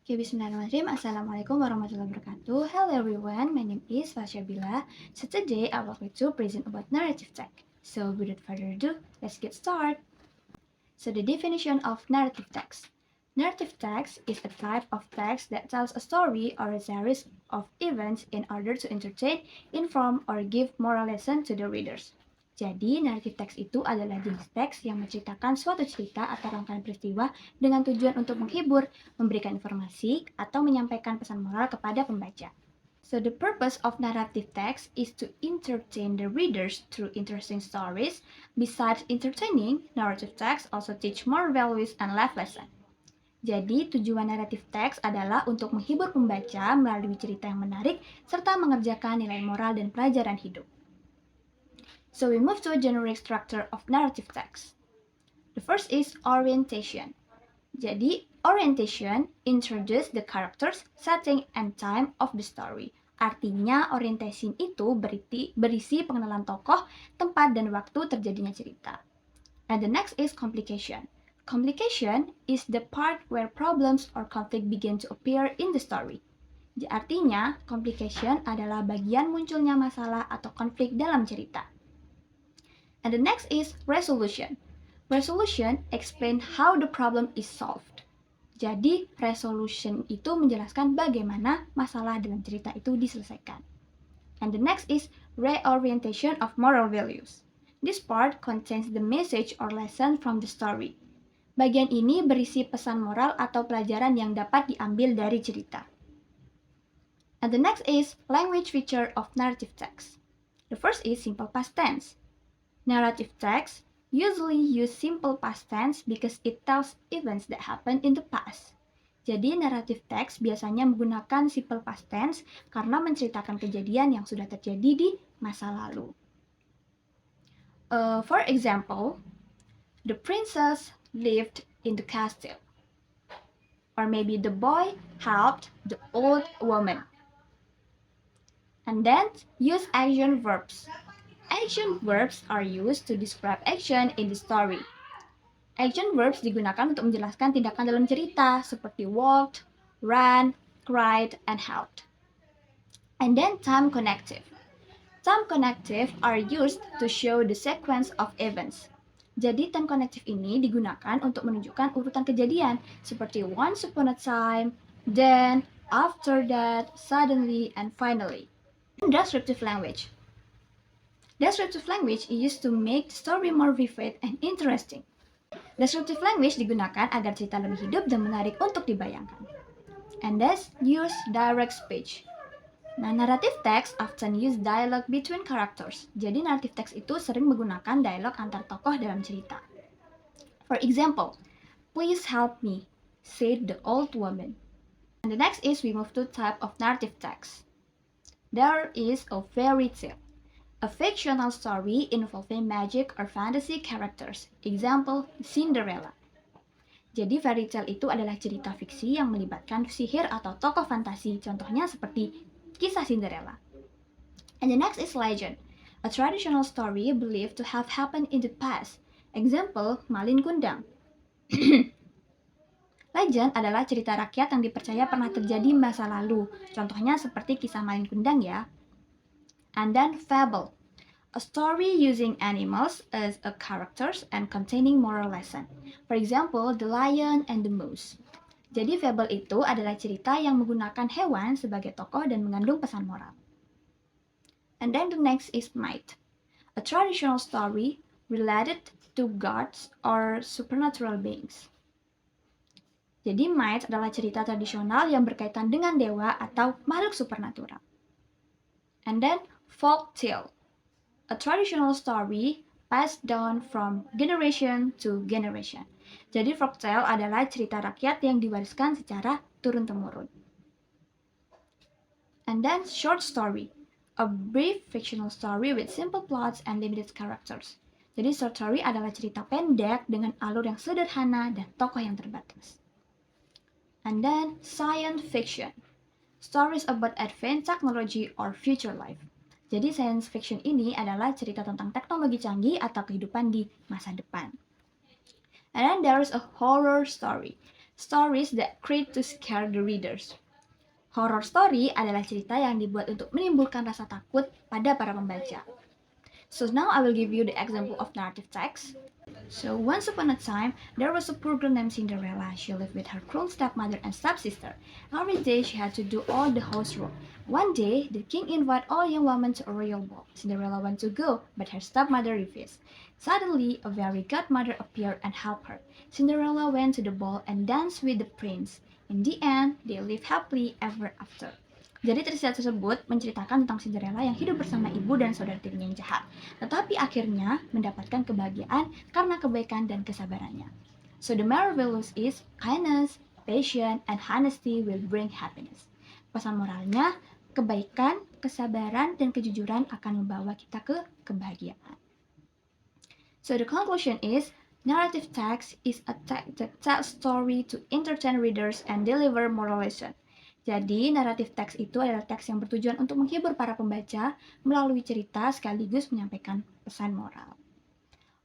Okay, bismillahirrahmanirrahim. Assalamualaikum warahmatullahi wabarakatuh. Hello everyone, my name is Fasya Bila. So today I will to present about narrative text. So without further ado, let's get started. So the definition of narrative text. Narrative text is a type of text that tells a story or a series of events in order to entertain, inform, or give moral lesson to the readers. Jadi, narrative text itu adalah jenis teks yang menceritakan suatu cerita atau rangkaian peristiwa dengan tujuan untuk menghibur, memberikan informasi, atau menyampaikan pesan moral kepada pembaca. So the purpose of narrative text is to entertain the readers through interesting stories. Besides entertaining, narrative text also teach more values and life lesson. Jadi, tujuan naratif teks adalah untuk menghibur pembaca melalui cerita yang menarik serta mengerjakan nilai moral dan pelajaran hidup. So we move to a generic structure of narrative text. The first is orientation. Jadi, orientation introduce the characters, setting, and time of the story. Artinya, orientation itu berisi pengenalan tokoh, tempat, dan waktu terjadinya cerita. And the next is complication. Complication is the part where problems or conflict begin to appear in the story. Artinya, complication adalah bagian munculnya masalah atau konflik dalam cerita. And the next is resolution. Resolution explain how the problem is solved. Jadi, resolution itu menjelaskan bagaimana masalah dalam cerita itu diselesaikan. And the next is reorientation of moral values. This part contains the message or lesson from the story. Bagian ini berisi pesan moral atau pelajaran yang dapat diambil dari cerita. And the next is language feature of narrative text. The first is simple past tense. Narrative text usually use simple past tense because it tells events that happened in the past. Jadi, narrative text biasanya menggunakan simple past tense karena menceritakan kejadian yang sudah terjadi di masa lalu. For example, the princess lived in the castle. Or maybe the boy helped the old woman. And then, use action verbs. Action verbs are used to describe action in the story. Action verbs digunakan untuk menjelaskan tindakan dalam cerita seperti walked, ran, cried, and helped. And then time connective. Time connective are used to show the sequence of events. Jadi time connective ini digunakan untuk menunjukkan urutan kejadian seperti once upon a time, then, after that, suddenly, and finally. Descriptive language. Descriptive language is used to make the story more vivid and interesting. Descriptive language digunakan agar cerita lebih hidup dan menarik untuk dibayangkan. And thus, use direct speech. Nah, narrative text often use dialogue between characters. Jadi, narrative text itu sering menggunakan dialog antar tokoh dalam cerita. For example, please help me, said the old woman. And the next is we move to type of narrative text. There is a fairy tale. A fictional story involving magic or fantasy characters. Example, Cinderella. Jadi fairy tale itu adalah cerita fiksi yang melibatkan sihir atau tokoh fantasi. Contohnya seperti kisah Cinderella. And the next is legend. A traditional story believed to have happened in the past. Example, Malin Kundang. Legend adalah cerita rakyat yang dipercaya pernah terjadi masa lalu. Contohnya seperti kisah Malin Kundang ya. And then fable. A story using animals as a characters and containing moral lesson. For example, The Lion and the Mouse. Jadi fable itu adalah cerita yang menggunakan hewan sebagai tokoh dan mengandung pesan moral. And then the next is myth. A traditional story related to gods or supernatural beings. Jadi myth adalah cerita tradisional yang berkaitan dengan dewa atau makhluk supernatural. And then folk tale. A traditional story passed down from generation to generation. Jadi folktale adalah cerita rakyat yang diwariskan secara turun-temurun. And then short story. A brief fictional story with simple plots and limited characters. Jadi short story adalah cerita pendek dengan alur yang sederhana dan tokoh yang terbatas. And then science fiction. Stories about advanced technology or future life. Jadi science fiction ini adalah cerita tentang teknologi canggih atau kehidupan di masa depan. And then there is a horror story. Stories that create to scare the readers. Horror story adalah cerita yang dibuat untuk menimbulkan rasa takut pada para pembaca. So now I will give you the example of narrative text. So once upon a time, there was a poor girl named Cinderella. She lived with her cruel stepmother and stepsister. Every day she had to do all the housework. One day, the king invited all young women to a royal ball. Cinderella wanted to go, but her stepmother refused. Suddenly, a fairy godmother appeared and helped her. Cinderella went to the ball and danced with the prince. In the end, they lived happily ever after. Jadi cerita tersebut menceritakan tentang Cinderella yang hidup bersama ibu dan saudara tirinya yang jahat, tetapi akhirnya mendapatkan kebahagiaan karena kebaikan dan kesabarannya. So the moral values is kindness, patience, and honesty will bring happiness. Pesan moralnya, kebaikan, kesabaran, dan kejujuran akan membawa kita ke kebahagiaan. So the conclusion is, narrative text is a text that tells story to entertain readers and deliver moral lesson. Jadi, naratif teks itu adalah teks yang bertujuan untuk menghibur para pembaca melalui cerita sekaligus menyampaikan pesan moral.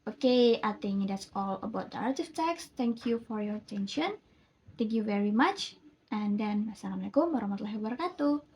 Okay, I think that's all about narrative text. Thank you for your attention. Thank you very much. And then, Wassalamualaikum warahmatullahi wabarakatuh.